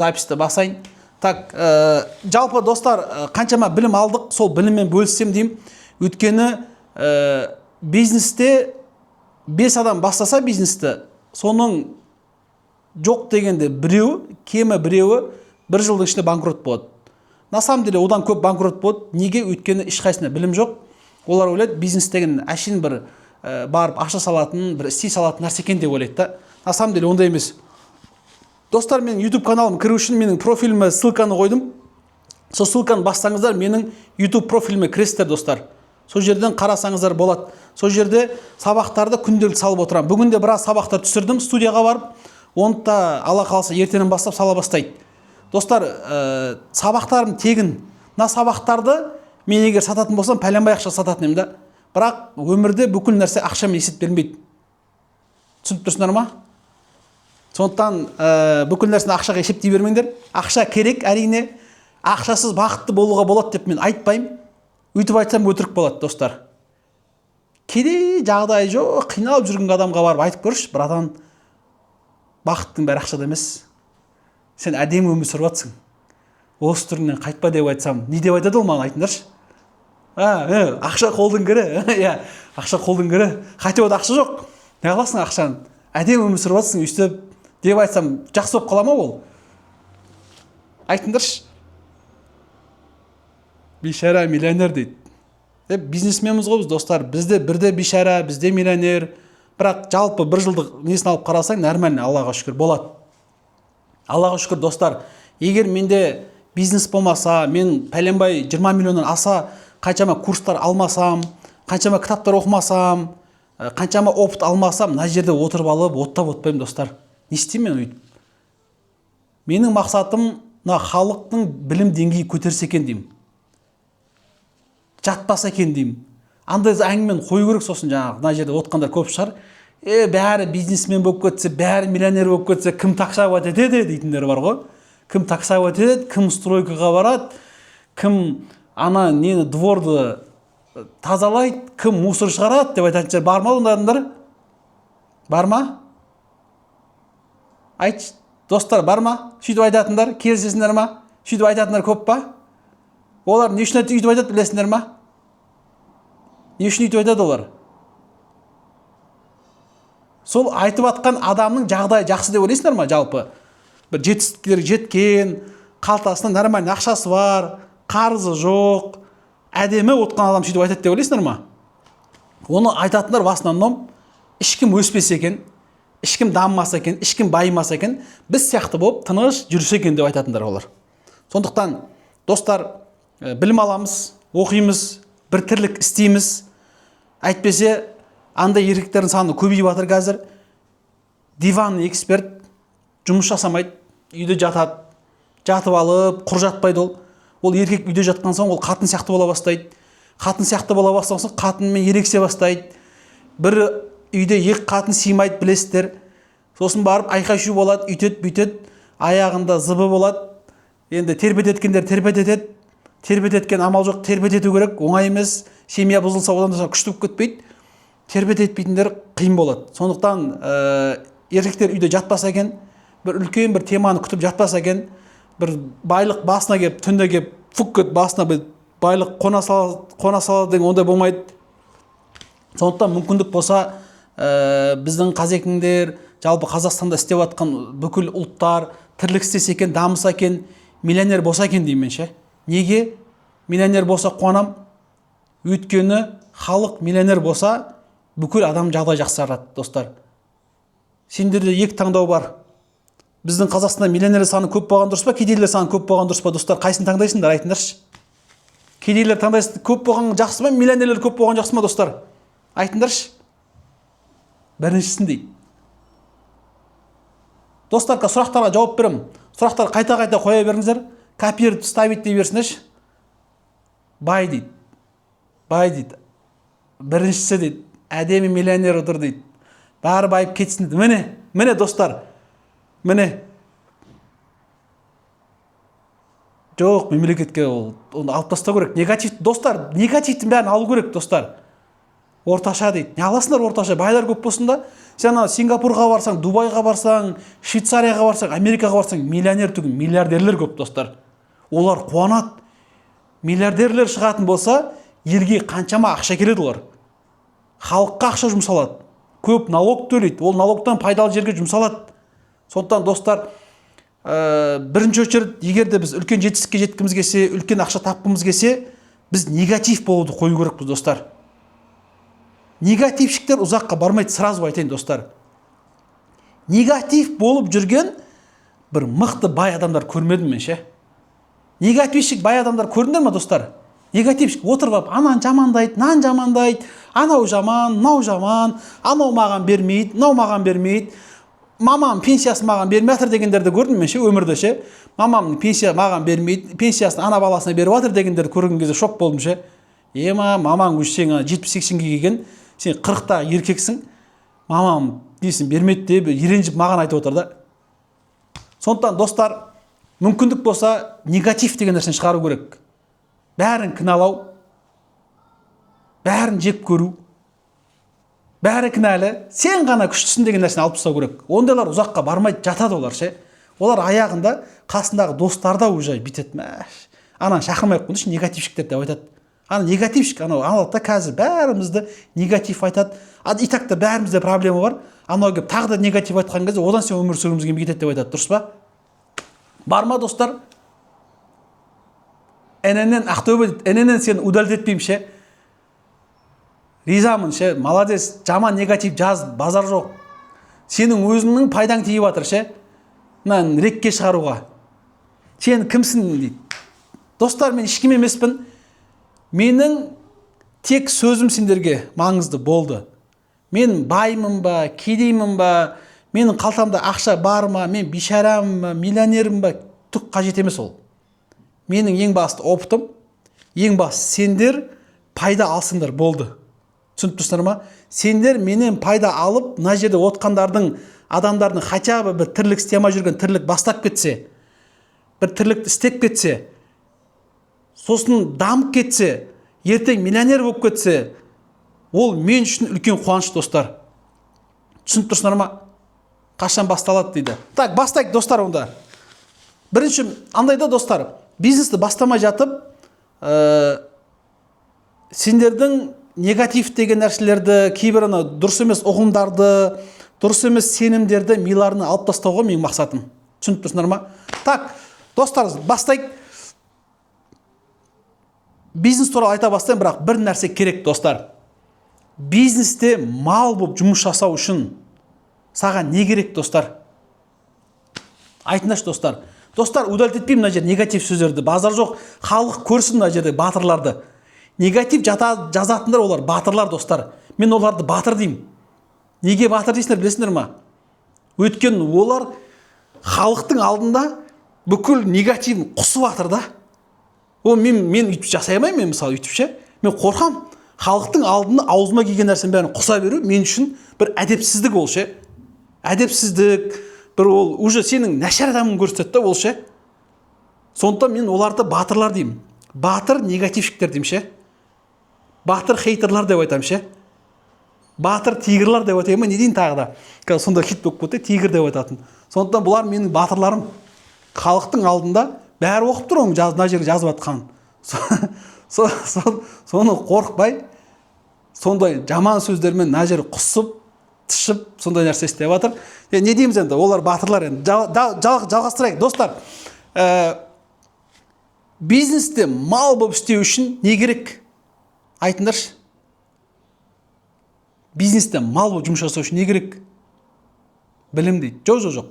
записьті басайын. Так, жалпы достар, қаншама білім алдық, сол біліммен бөліссем деймін. Өйткені бизнесте 5 адам бастаса бизнесті, соның жоқ дегенде біреуі, кемі біреуі бір жылдың ішінде банкрот болады. На самом деле одан көп банкрот болады. Неге? Өйткені ешқайсысында білім жоқ. Олар ойлайды, бизнес деген әшейін бір барып ақша салатын, бір істей салатын нәрсе екен деп ойлайды да. На самом деле ондай емес. Достар, менің YouTube каналым кіру үшін менің профиліме ссылканы қойдым. Сол ссылканы бассаңыздар, менің YouTube профиліме кіресіздер, достар. Сол жерден қарасаңыздар болады. Сол жерде сабақтарды күнделікті салып отырамын. Бүгін де біраз сабақтар түсірдім, студияға барып, оны да Алла қаласа ертеңнен бастап сала бастайды. Достар, сабақтарым тегін. Мына сабақтарды мен егер сататын болсам, пәленбай ақша сататын едім да. Бірақ өмірде бүкіл нәрсе ақшамен есеп бермейді. Түсініп тұрсыңдар ма? Сондықтан бүкіл нәрсені ақшаға есептей бермеңдер. Ақша керек, әрине. Ақшасыз бақытты болуға болады деп мен айтпаймын. Өйтіп айтсам өтірік болады, достар. Кейде жағдай жоқ, қиналып жүрген адамға барып айтып көрші, братан, бақыттың бәрі ақшада емес. Сен әдемі өмір сүріп жатсың. Осы түріңнен қайтпа деп айтсам, не деп айтады ол маған, айтыңдаршы. Ақша қолдың кірі. Ақша қолдың кірі. Қайтып ода ақша жоқ. Не қыласың ақшаны? Әдемі өмір сүріп жатсың, өйстіп деп айтсам, жақсы болып қала ма ол? Айтыңдаршы. Бейшара миллионер дейді. Бизнесменіміз ғой біз, достар. Бізде бірде бейшара, бізде миллионер. Бірақ жалпы бір жылдық несін алып қарасаң, нормально, Аллаға шүкір болады. Аллаға шүкір, достар. Егер менде бизнес болмаса, мен пәленбай 20 миллионнан аса қаншама курстар алмасам, қаншама кітаптар оқымасам, қаншама опыт алмасам, мына жерде отырып алып, оттап отпаймын, достар. Не істеймін мен өйтіп? Менің мақсатым мына халықтың білім деңгейі көтерсе екен деймін. Жатпаса екен деймін. Андай әңгімені қою керек, сосын жаңағы мына жерде отқандар көп шығар. Бәрі бизнесмен болып кетсе, бәрі миллионер болып кетсе, кім таксап өтеді дейтіндер бар ғой. Кім таксап өтеді, кім стройкаға барады, кім ана нені дворды тазалайды, кім мусор шығарады деп айтатындар бар ма ондарындар? Бар ма? Айтшы, достар, бар ма? Сөйтіп айтатындар, келісесіңдер ма? Сөйтіп айтатындар көп па? Олар не үшін өйтіп айтады, білесіңдер ма? Не үшін өйтіп айтады олар? Сол айтып атқан адамның жағдайы жақсы деп ойлайсыңдар ма, жалпы? Бір жетістіктер жеткен, қалтасында нормальный ақшасы бар, қарызы жоқ, әдемі отқан адам сөйтіп айтады деп ойлайсыңдар ма? Оны айтатындар в основном ешкім өспесе екен, ешкім дамымаса екен, ешкім байымаса екен, біз сияқты болып тыныш жүрсе екен деп айтатындар олар. Сондықтан, достар, білім аламыз, оқимыз, бір тірлік істейміз. Әйтпесе, андай еркектердің саны көбейіп жатыр қазір. Диванный эксперт жұмыс жасамайды, үйде жатады. Жатып алып, құр жатпайды ол. Ол еркек үйде жатқан соң, ол қатын сияқты бола бастайды. Қатын сияқты бола бастаған соң, қатынмен ерексе бастайды. Бір үйде екі қатын сыймайды, білесіздер. Сосын барып айқай-шу болады, үйтеді, бүйтеді, аяғында зыбы болады. Енді тербет еткендер тербет етеді. Тербет еткен амал жоқ, тербет ету керек, оңай емес. Семья бұзылса, одан да күшті болып кетпейді. Тербет етпейтіндер қиын болады. Сондықтан еркектер үйде жатпаса екен, бір үлкен бір теманы күтіп жатпаса екен, бір байлық басына кеп, түнде кеп, фуккет басына бір байлық қона салады деген ондай болмайды. Сондықтан мүмкіндік болса, біздің қазекеңдер, жалпы Қазақстанда істеп жатқан бүкіл ұлттар тірлік істесе екен, дамыса екен, миллионер болса екен деймін мен ше. Неге? Миллионер болса қуанам. Өйткені халық миллионер болса, бүкіл адам жағдай жақсарады, достар. Сендерде екі таңдау бар. Біздің Қазақстанда миллионер саны көп болған дұрыс па, кедейлер саны көп болған дұрыс па, достар? Қайсын таңдайсыңдар, айтыңдаршы. Кедейлер таңдайсың, көп болған жақсы ма, миллионерлер көп болған жақсы ма, достар? Айтыңдаршы. Біріншісін дейді. Достар, сұрақтарға жауап беремін. Сұрақтар қайта-қайта қоя беріңіздер. Копировать ставить дей берсіңдерші. Бай дейді. Бай дейді. Біріншісі дейді. Әдемі миллионер отыр дейді. Бәрі байып кетсін дейді. Міне достар. Міне. Жоқ, мемлекетке оны алып тастау керек. Негатив, достар, негативтің бәрін алу керек, достар. орташа дейді. Не аласыңдар орташа? Байлар көп болсын да. Сен ана Сингапурға барсаң, Дубайға барсаң, Швейцарияға барсаң, Америкаға барсаң, миллионер түгіл, миллиардерлер көп достар. Олар қуанады. Миллиардерлер шығатын болса, елге қаншама ақша келеді олар. Халыққа ақша жұмсалады. Көп налог төлейді. Ол налогтан пайдалы жерге жұмсалады. Сондықтан достар, бірінші очередь, егер де біз үлкен жетістікке жеткіміз келсе, үлкен ақша тапқымыз келсе, біз негатив болуды қою керекпіз достар. Негатившіктер ұзаққа бармайды, сразу айтайын достар. Негатив болып жүрген бір мықты бай адамдар көрмедім мен ше. Негатившік бай адамдар көрдіңдер ма достар? Негатившік отырып, анан жамандайды, нан жамандайды, анау жаман, мынау жаман, анау маған бермейді, мынау маған бермейді. Мамам пенсиясы маған бермей жатыр дегендерді көрдім мен ше, өмірде ше. Мамамның пенсия маған бермейді, пенсиясын ана баласына беріп жатыр дегендерді көрген кезде шок болдым ше. Мамаң уже сен 70-80-ге келген, сен 40-та еркексің, мамам дейсің бермейді деп еренжіп маған айтып отыр да. Сондықтан достар, мүмкіндік болса негатив деген нәрсені шығару керек. Бәрін кінәлау, бәрін жеп көру, бәрі кінәлі, сен ғана күштісің деген нәрсені алып тастау керек. Ондайлар ұзаққа бармайды, жатады олар ше. Олар аяғында қасындағы достарда уже бітеді. Ананы шақырмай қойыңдаршы, негатившіктер деп айтады. Ана негатившік, анау алады да қазір бәрімізді негатив айтады. И так та бәрімізде проблема бар. Анау келіп тағы да негатив айтқан кезде, одан сен өмір сүргіміз келмей кетеді деп айтады, дұрыс па? Бар ма достар? Эненен Ақтөбе, эненен сені удалдетпеймін ше. Ризамын ше, молодец, жаман негатив жаз, базар жоқ. Сенің өзіңнің пайдаң тиіп жатыр ше. Мынаны рекке шығаруға. Сен кімсің дейді. Достар, мен ешкім емеспін. Менің тек сөзім сендерге маңызды болды. Мен баймын ба, кедеймін ба, менің қалтамда ақша бар ма, мен бишарамын ба, миллионермін ба, түк қажет емес ол. Менің ең басты опытым, ең басты сендер пайда алсыңдар болды. Түсініп тұрсыңдар ма? Сендер менен пайда алып, мына жерде отқандардың, адамдардың хотя бы бір тірлік істемей жүрген тірлік бастап кетсе, бір тірлікті істеп кетсе, сосын дамып кетсе, ертең миллионер болып кетсе, ол мен үшін үлкен қуаныш достар. Түсініп тұрсыңдар ма? Қашан басталады дейді. Так, бастайық достар онда. Бірінші, андайда достар, бизнесті бастамай жатып, сендердің негатив деген нәрселерді, кейбір дұрыс емес ұғымдарды, дұрыс емес сенімдерді миларына алып тастауға менің мақсатым. Түсініп тұрсыңдар ма? Так, достар, бастайық. Бизнес туралы айта бастайын, бірақ бір нәрсе керек достар. Бизнесте мал болып жұмыс жасау үшін саған не керек достар? Айтыңдаршы достар. Достар, удалдетпеймін мына жер негатив сөздерді. Базар жоқ, халық көрсін мына жерде батырларды. Негатив жазатындар олар батырлар достар. Мен оларды батыр деймін. Неге батыр дейсіңдер білесіңдер ма? Өйткені олар халықтың алдында бүкіл негативін құсып жатыр да. О, мен үйтіп жасай алмаймын, мен мысалы үйтіп ше. Мен қорқам. Халықтың алдында аузыма келген нәрсенің бәрін құса беру мен үшін бір әдепсіздік ол ше. Әдепсіздік, бір ол уже сенің нашар адамын көрсетеді да ол ше. Сондықтан мен оларды батырлар деймін. Батыр негатившіктер деймін ше. Батыр хейтерлар деп айтамын ше. Батыр тигрлар деп айтайын ма, не дейін тағы да. Қазір сонда хит болып кетті, тигр деп айтатын. Сондықтан бұлар менің батырларым. Халықтың алдында бәрі оқып тұр оның мына жерге жазып жатқан. Соны қорықпай, сондай жаман сөздермен мына жер құсып, тышып, сондай нәрсе істеп жатыр. Не дейміз енді, олар батырлар енді. Жалғастырайық, достар. Бизнесте мал болып істеу үшін не керек? Айтыңдаршы. Бизнесте мал болып жұмыс жасау үшін не керек? Білім дейді. Жоқ.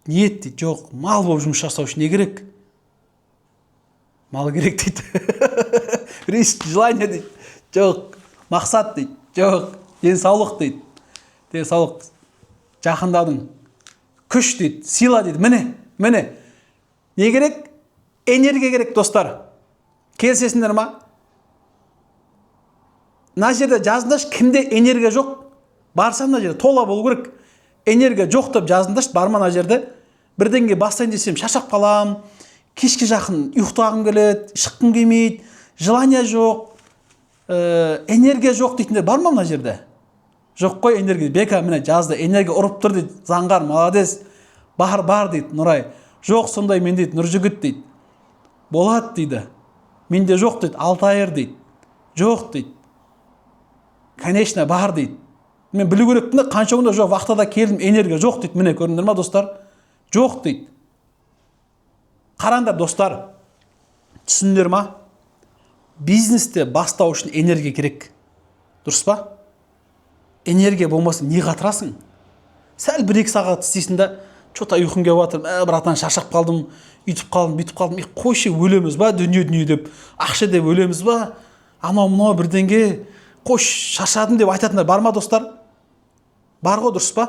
Ниет дейді. Жоқ, мал болып жұмыс жасау үшін не керек? Мал керек дейді. Риск, желание дейді. Жоқ, мақсат дейді. Жоқ, денсаулық дейді. Денсаулық, жақындаудың күш дейді, сила дейді. Міне. Не керек? Энергия керек, достар. Келісесіңдер ма? Мына жерде жазыңдаршы, кімде энергия жоқ? Барса мына жерде тола болу керек. Энергия жоқ деп жазыңдаршы, барма мына жерде. Бірдеңе бастайын десем, шаршап қалам, кешке жақын ұйықтағым келеді, шыққым келмейді, желание жоқ. энергия жоқ дейтіндер бар ма мына жерде? Жоқ қой энергия. Бека міне жазды. Энергия ұрып тұр дейді. Заңғар, молодец. Бар дейді Нұрай. Жоқ сондай мен дейді Нұржігіт дейді. Болады дейді. Менде жоқ дейді. Алтайыр дейді. Жоқ дейді. Конечно бар дейді. Мен білу керекпін де қанша күнде жоқ вақтада келдім, энергия жоқ дейді. Міне көрдіңдер ма достар? Жоқ дейді. Қараңдар достар. Түсіндіңдер ма? Бизнесте бастау үшін энергия керек. Дұрыс па? Энергия болмаса не қатырасың? Сәл 1-2 сағат істейсің да, что-то ұйқым келіп жатыр, братан шаршап қалдым, үйтіп қалдым, бүйтіп қалдым. Қойшы өлеміз ба, дүние деп, ақша деп өлеміз ба? Анау бірдеңге, қойш шаршадым деп айтатындар бар ма достар? Бар ғой, дұрыс па?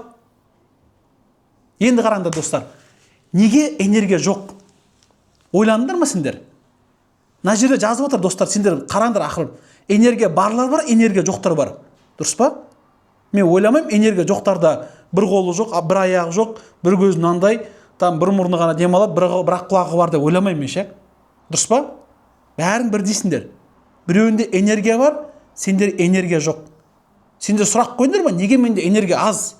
Енді қараңдар достар. Неге энергия жоқ? Ойландыңдар ма сендер? Мына жерде жазып отыр достар, сендер қараңдар ақырын. Энергия барлар бар, энергия жоқтар бар. Дұрыс па? Мен ойламаймын, энергия жоқтарда бір қолы жоқ, бір аяғы жоқ, бір көзі мынандай, там бір мұрны ғана демалады, бірақ құлағы бар деп ойламаймын мен ше. Дұрыс па? Бәрін бір дейсіңдер. Біреуінде энергия бар, сендер энергия жоқ. Сендер сұрақ қойыңдар ма, неге менде энергия аз?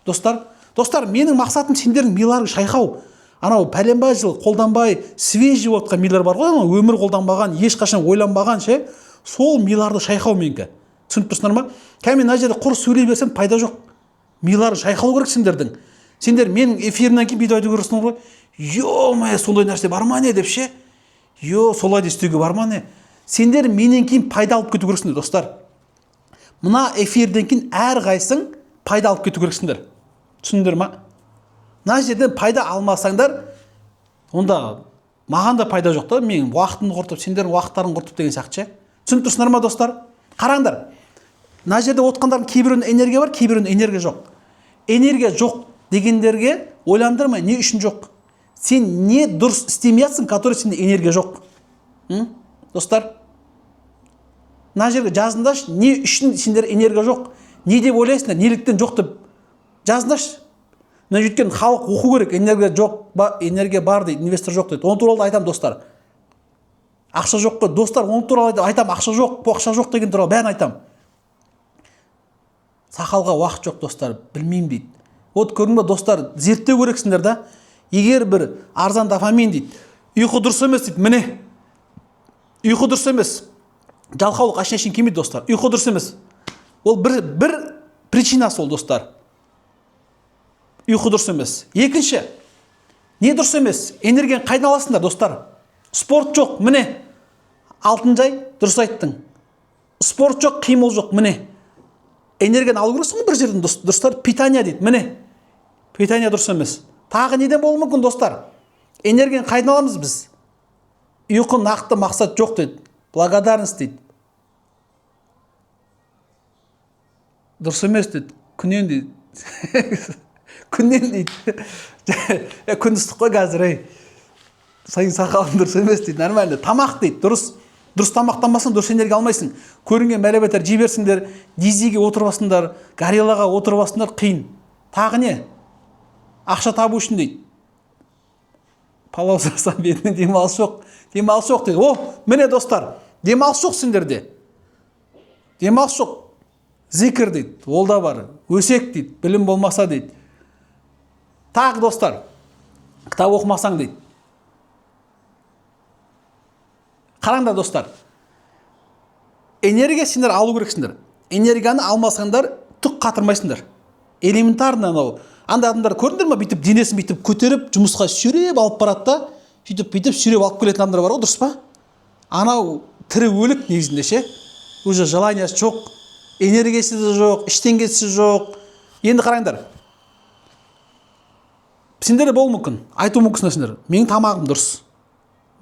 Достар, менің мақсатым сендердің миларың шайқау. Анау пәленбай жыл қолданбай, свежий отқан милар бар ғой, өмір қолданбаған, ешқашан ойланбаған ше, сол миларды шайқау менікі. Түсініп тұрсыңдар ма? Кәмен мына жерде құр сөйлей берсем пайда жоқ. Милары шайқалу керек сендердің. Сендер менің эфирімнен кейін видео айту керексіңдер ғой. Ё-мое, сондай нәрсе бар ма не деп ше? Солай да істеуге бар ма не? Сендер менен кейін пайда алып кету керексіңдер, достар. Мына эфирден кейін әрқайсың пайда алып кету керексіңдер. Түсіндіңдер ма? Мына жерден пайда алмасаңдар, онда маған да пайда жоқ та, менің уақытымды құртып, сендердің уақыттарын құртып деген сияқты ше. Түсініп тұрсыңдар ма достар? Қараңдар. Мына жерде отқандардың кейбірінің энергия бар, кейбірінің энергия жоқ. Энергия жоқ дегендерге ойландырмай, не үшін жоқ? Сен не дұрыс істемей жатсың, который сенде энергия жоқ? Достар, мына жерге жазыңдаршы, не үшін сендер энергия жоқ? Не деп ойлайсыңдар, неліктен жоқ деп жазыңдаршы. Мына өйткені халық оқу керек, энергия жоқ, энергия бар дейді, инвестор жоқ дейді. Оны туралы айтам достар. Ақша жоқ қой, достар, оны туралы айтам, ақша жоқ деген туралы бәрін айтам. Сақалға уақыт жоқ достар, білмеймін дейді. Көрдің ба достар, зерттеу керексіңдер да. Егер бір арзан дофамин дейді, ұйқы дұрыс емес дейді, міне. Ұйқы дұрыс емес. Жалқаулық ашынашын келмейді достар. Ұйқы дұрыс емес. Ол бір причинасы ол достар. Ұйқы дұрыс емес. Екінші, не дұрыс емес? Энергияны қайдан аласыңдар достар? Спорт жоқ, міне. Алтынжай, дұрыс айттың. Спорт жоқ, қимыл жоқ, міне. Энергияны алу керексің бір жерден достар, питание дейді, міне. Питание дұрыс емес. Тағы неден болуы мүмкін достар? Энергияны қайдан аламыз біз? Ұйқы нақты мақсат жоқ дейді. Благодарность дейді. Дұрыс емес дейді. Күннен дейді. Күннен дейді. Күн ыстық қой қазір, сайын сақалың дұрыс емес дейді. Нормально. Тамақ дейді. Дұрыс тамақтанбасың, дұрыс энергия алмайсың. Көрінген бәрі-бәтер жей дизиге отырбасыңдар, гориллаға отырбасыңдар, қиын. Тағы не? Ақша табу үшін дейді. Палау сасам бетінен демалыс жоқ. Демалыс жоқ дейді. Міне достар, демалыс жоқ сендерде. Демалыс жоқ. Зикір дейді. Ол да бар. Өсек дейді. Білім болмаса дейді. Тағы достар, кітап оқымасаң дейді. Қараңдар достар. Энергия сендер алу керексіңдер. Энергияны алмасаңдар, түк қатырмайсыңдар. Элементарно анау. Анда адамдар көрдіңдер ма, бүйтіп денесін бүйтіп көтеріп, жұмысқа сүйреп алып барады да, бүйтіп сүйреп алып келетін адамдар бар ғой, дұрыс па? Анау тірі өлік негізінде ше. Уже желаниясы жоқ, энергиясы жоқ, іштеңкесі жоқ. Енді қараңдар. Сендер болу мүмкін, айту мүмкінсіңдер сендер. Менің тамағым дұрыс.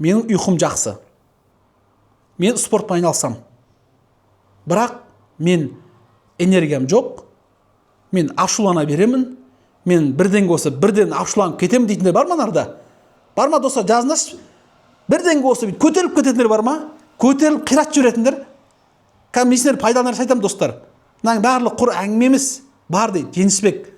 Менің ұйқым жақсы. Мен спортпен айналсам. Бірақ мен энергиям жоқ. Мен ашулана беремін. Мен бірден ашуланып кетемін дейтіндер бар ма нарда? Бар ма достар, жазыңдаршы. Бірден болса көтеріліп кететіндер бар ма? Көтеріліп қиратып жіберетіндер. Мен сендер пайдалы нәрсе айтамын достар. Мынаның барлығы құр әңгіме емес. Бар дейді, Женісбек.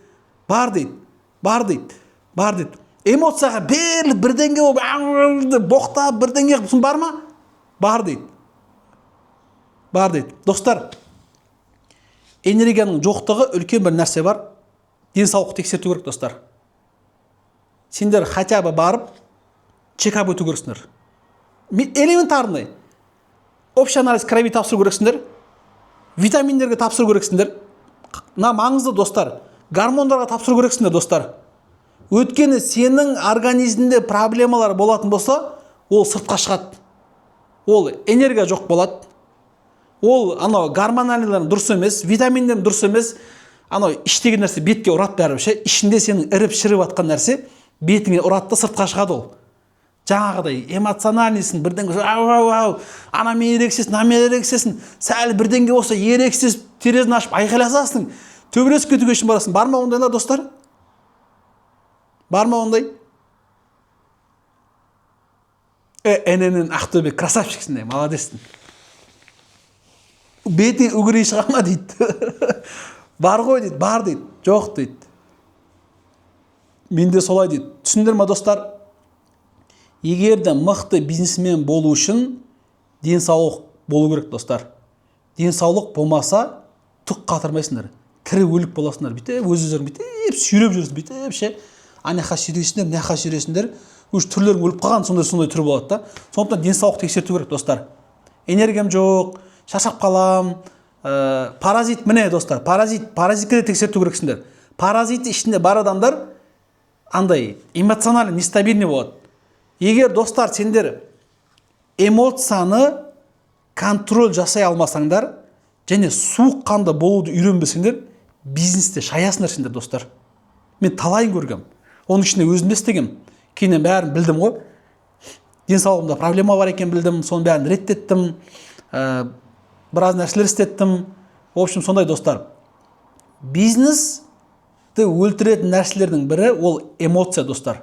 Бар дейді. Эмоцияға беріліп бірденге болып боқтап бірденге бар ма? Бар дейді. бар дейді. Достар, энергияның жоқтығы үлкен бір нәрсе бар. Денсаулық тексерту керек, достар. Сендер хотя бы барып чекап өту керексіңдер. Элементарный. Общий анализ крови тапсыру керексіңдер. Витаминдерге тапсыру керексіңдер. Мына маңызды, достар. Гормондарға тапсыру керексіңдер, достар. Өйткені сенің организмде проблемалар болатын болса, ол сыртқа шығады. Ол энергия жоқ болады. Ол анау гормоналдардың дұрыс емес, витаминдердің дұрыс емес. Анау іштегі нәрсе бетке ұрат бәрібір ше. Ішінде сенің іріп шіріп атқан нәрсе бетіңе ұрат та сыртқа шығады ол. Жаңағыдай эмоциональныйсың, бірдеңе ау, анамен ерексесің, анамен ерексесің, сәл бірдеңе болса ерексіз терезені ашып айқайласасың, төбелесіп кетуге үшін барасың. Бар ма ондайлар, достар? Бар ма ондай? Эненің Ақтөбе красавчиксің, молодецсің. Бетің үгірей шыға ма дейді. Бар ғой дейді, бар дейді, жоқ дейді. Мен де солай дейді. Түсіндір ма, достар? Егер де мықты бизнесмен болу үшін денсаулық болу керек, достар. Денсаулық болмаса түк қатырмайсыңдар. Тірі өлік боласыңдар. Бүйтіп өз-өздерің бүйтіп сүйреп жүрсің, бүйтіп ше. Анақа сүйресіңдер, мынақа сүйресіңдер. Өз түрлерің өліп қалған, сондай түрі болады да. Сондықтан денсаулық тексерту керек, достар. Энергиям жоқ, шаршап қалам, паразит, міне, достар, паразитке де тексерту керексіңдер. Паразит ішінде бар адамдар андай эмоционально нестабильный болады. Егер, достар, сендер эмоцияны контроль жасай алмасаңдар, және суық қанды болуды үйренбесеңдер, бизнесте шаясыңдар сендер, достар. Мен талайын көргем. Оның ішінде өзім де істегем. Кейіннен бәрін білдім ғой. Денсаулығымда проблема бар екен білдім, соның бәрін реттеттім. Біраз нәрселер істеттім. В общем, сондай, достар. Бизнесті өлтіретін нәрселердің бірі ол эмоция, достар.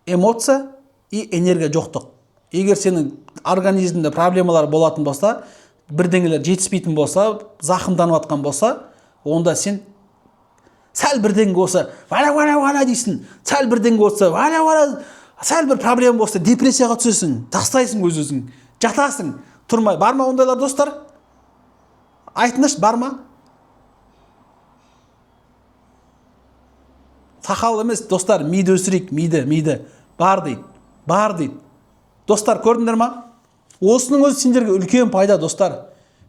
Эмоция и энергия жоқтық. Егер сенің организмде проблемалар болатын болса, бірдеңелер жетіспейтін болса, зақымданып атқан болса, онда сен сәл бірдеңе болса, валя дейсің. Сәл бірдеңе болса, валя, сәл бір проблема болса, депрессияға түсесің, тастайсың өз-өзің, жатасың, тұрмай. Бар ма ондайлар, достар? Айтыңызшы, бар ма? Сақал емес, достар, миды өсірейік, миды. Бар дейді. Достар, көрдіңдер ма? Осының өзі сендерге үлкен пайда, достар.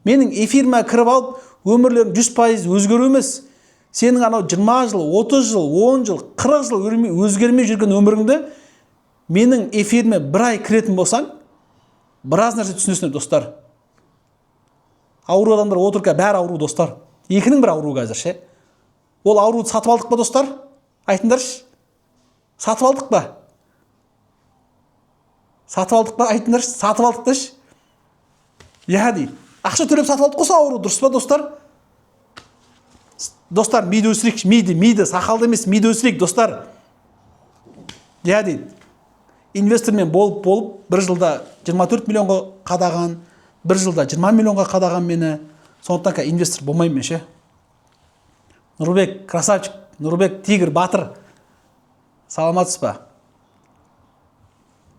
Менің эфиріме кіріп алып, өмірлерің 100% өзгеру емес. Сенің анау 20 жыл, 30 жыл, 10 жыл, 40 жыл өзгермей жүрген өміріңді менің эфиріме бір ай кіретін болсаң, біраз нәрсе түсінесіңдер, достар. Ауру адамдар отырқа бәрі ауру, достар. Екінің бір ауру қазір ше. Ол ауруды сатып алдық па, достар? Айтыңдаршы. Сатып алдық па? Айтыңдаршы, сатып алдық деші. Дейді. Ақша төлеп сатып алдық қоса ауру, дұрыс па, достар? Достар, миді өсірейік, миді, сақалды емес, миді өсірейік, достар. Дейді. Инвестормен болып, бір жылда 24 миллионға қадаған, бір жылда 20 миллионға қадаған мені. Сондықтан ка инвестор болмаймын мен ше. Нұрбек, красавчик, Нұрбек, тигр, батыр. Саламатсыз ба?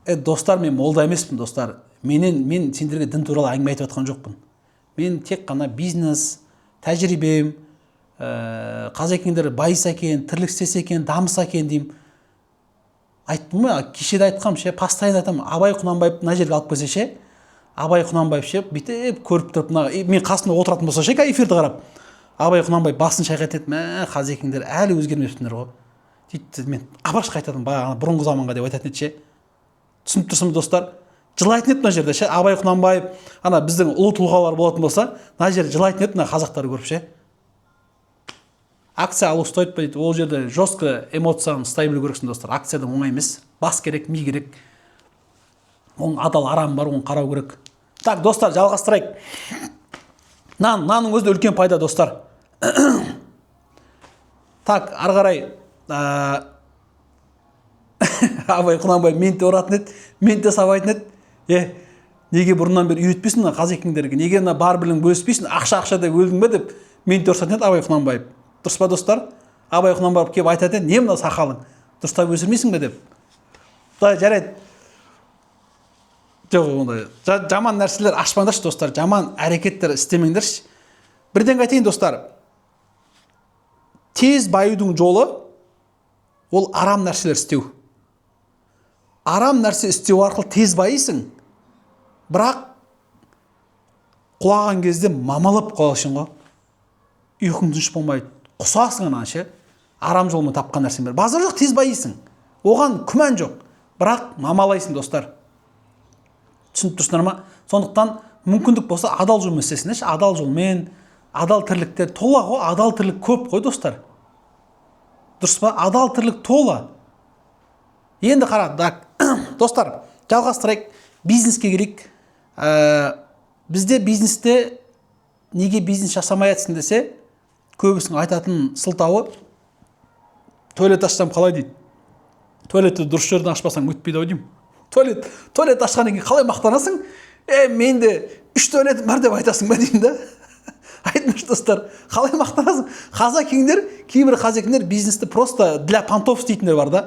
Достар, мен молда емеспін, достар. Мен сендерге дін туралы әңгіме айтып жатқан жоқпын. Мен тек қана бизнес, тәжірибем, қазекеңдер байыса екен, тірлік істесе екен, дамыса екен деймін. Айттым ба, кешеде айтқам ше, постоянно айтам, Абай Құнанбаев мына жерге алып келсе ше, Абай Құнанбаев ше, бүйтіп көріп тұрып, мен қасында отыратын болса ше, эфирді қарап, Абай Құнанбаев басын шайқайтып, мә, қазекеңдер әлі өзгермепсіңдер ғой. Дейді, мен қабаршқа айтатын, бұрынғы заманға деп айтатын еді ше. Түсініп тұрсың, достар? Жылайтын еді мына жерде ше, Абай Құнанбаев, біздің ұлы тұлғалар болатын болса, мына жерде жылайтын еді мына қазақтар көріп ше. Акция алу стоит па дейді, ол жерде жестко эмоцияны ұстай білу керексің, достар. Акциядан оңай емес. Бас керек, ми керек. Оның адал арам бар, оны қарау керек. Так, достар, жалғастырайық. Нанның өзі үлкен пайда, достар. Так, ары қарай. Абай Құнанбаев мен де ұратын еді, мен де сабайтын еді. Неге бұрыннан бері үйретпейсің қазекеңдерге? Неге бар білің бөліспейсің? Ақша деп өлдің бе деп мен де ұрсатын еді Абай Құнанбаев. Дұрыс па, достар? Абай Құнанбаев келіп айтады, не мына сақалың? Дұрыстап өсірмейсің бе деп. Жарайды. жоқ ондай жаман нәрселер ашпаңдаршы достар, жаман әрекеттер істемеңдерші. Бірден айтайын достар, тез баюдың жолы ол арам нәрселер істеу. Арам нәрсе істеу арқылы тез байисың, бірақ құлаған кезде мамалап қаласың ғой. Ұйқың тыныш болмайды, құсасың ана ше. Арам жолмен тапқан нәрсең бар. Базар жоқ, тез байисың. Оған күмән жоқ, бірақ мамалайсың достар. Түсініп тұрсыңдар ма? Сондықтан мүмкіндік болса адал жолмен істесіңдерші. Адал жолмен, адал тірліктер тола ғой, адал тірлік көп қой достар. Дұрыс па? Адал тірлік тола. Енді қара, достар, жалғастырайық, бизнеске керек. Бізде бизнесте неге бизнес жасамай жатсың десе, көбісінің айтатын сылтауы, туалет ашсам қалай дейді. Туалетті дұрыс жерден ашпасаң өтпейді ау деймін. Туалет ашқаннан кейін қалай мақтанасың? Менде 3 туалетім бар деп айтасың ба деймін да. Айтыңдаршы достар, қалай мақтанасың? Қазекеңдер, кейбір қазекеңдер бизнесті просто для понтов істейтіндер бар да.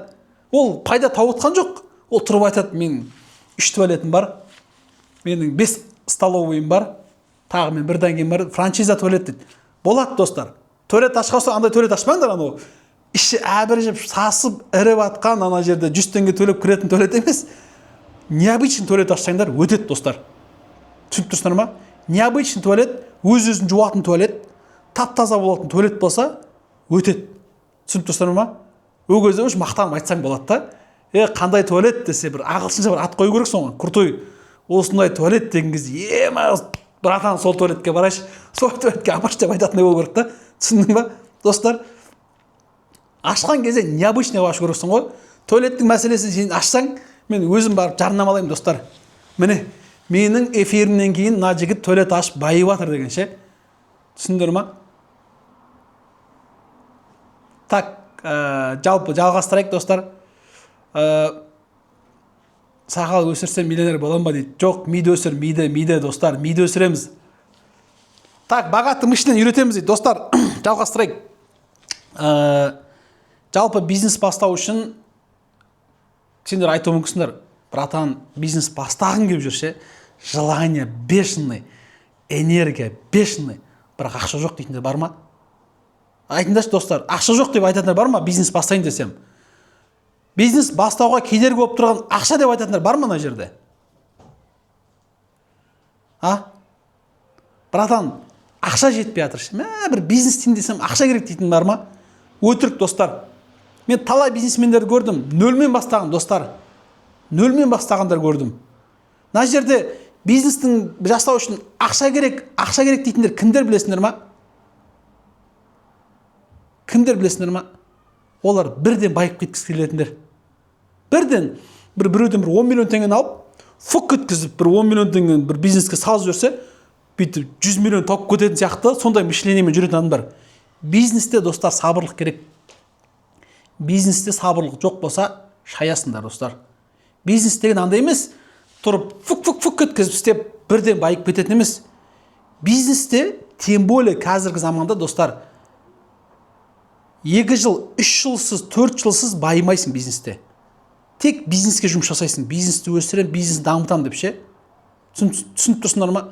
Ол пайда тауып отқан жоқ. Ол тұрып айтады, мен 3 туалетім бар, менің 5 столовыйым бар, тағы мен бірден кейін бар, франшиза туалет дейді. Болады достар. Туалет ашқасы андай туалет ашпаңдар, анау іші әбіржіп сасып іріп атқан ана жерде 100 теңге төлеп кіретін туалет емес. Необычный туалет ашсаңдар өтеді достар. Түсініп тұрсыңдар ма? Необычный туалет, өз-өзін жуатын туалет, тап-таза болатын туалет болса өтеді. Түсініп тұрсыңдар ма? Ол кезде өш мақтанып айтсаң болады да. Қандай туалет десе, бір ағылшынша бір ат қою керек соған. Крутой. Осындай туалет деген кезде, братан, сол туалетке барайшы, сол туалетке апаршы деп айтатындай болу керек та. Түсіндің ба? Достар, ашқан кезде необычный ашу керексің ғой. Туалеттің мәселесін сен ашсаң, мен өзім барып жарнамалаймын достар. Міне, менің эфирімнен кейін мына жігіт туалет ашып байып жатыр деген ше. Түсіндіңдер ма? Так, жалпы жалғастырайық достар. Сақал өсірсем миллионер болам ба дейді. Жоқ, миді өсір, миді достар, миді өсіреміз. Так, бағатты мышлен үйретеміз дейді достар. Жалғастырайық. Жалпы бизнес бастау үшін сендер айту мүмкінсіңдер, братан, бизнес бастағың келіп жүрсе, желание бешеный, энергия бешеный, бірақ ақша жоқ дейтіндер бар ма? Айтыңдаршы достар, ақша жоқ деп айтатындар бар ма? Бизнес бастайын десем. Бизнес бастауға кедергі болып тұрған ақша деп айтатындар бар ма мына жерде? Братан, ақша жетпей жатыр. Бір бизнес істейін десем ақша керек дейтін бар ма? Өтірік достар. Мен талай бизнесмендерді көрдім, нөлмен бастаған достар. Нөлмен бастағандар көрдім. Мына жерде бизнестің жасау үшін ақша керек дейтіндер кімдер білесіңдер ма? Кімдер білесіңдер ма? Олар бірден байып кеткісі келетіндер. Бірден біреуден 10 миллион теңгені алып, фук еткізіп, 10 миллион теңгені бір бизнеске салып жүрсе, бүйтіп 100 миллион тауып кететін сияқты, сондай мышлениемен жүретін адам бар. Бизнесте достар сабырлық керек. Бизнесте сабырлық жоқ болса, шаясыңдар достар. Бизнес деген андай емес, тұрып фук еткізіп істеп, бірден байып кететін емес. Бизнесте, тем более қазіргі заманда достар, 2 жыл, 3 жылсыз, 4 жылсыз байымайсың бизнесте. Тек бизнеске жұмыс жасайсың, бизнесті өсірем, бизнесті дамытам деп ше. Түсініп тұрсыңдар ма?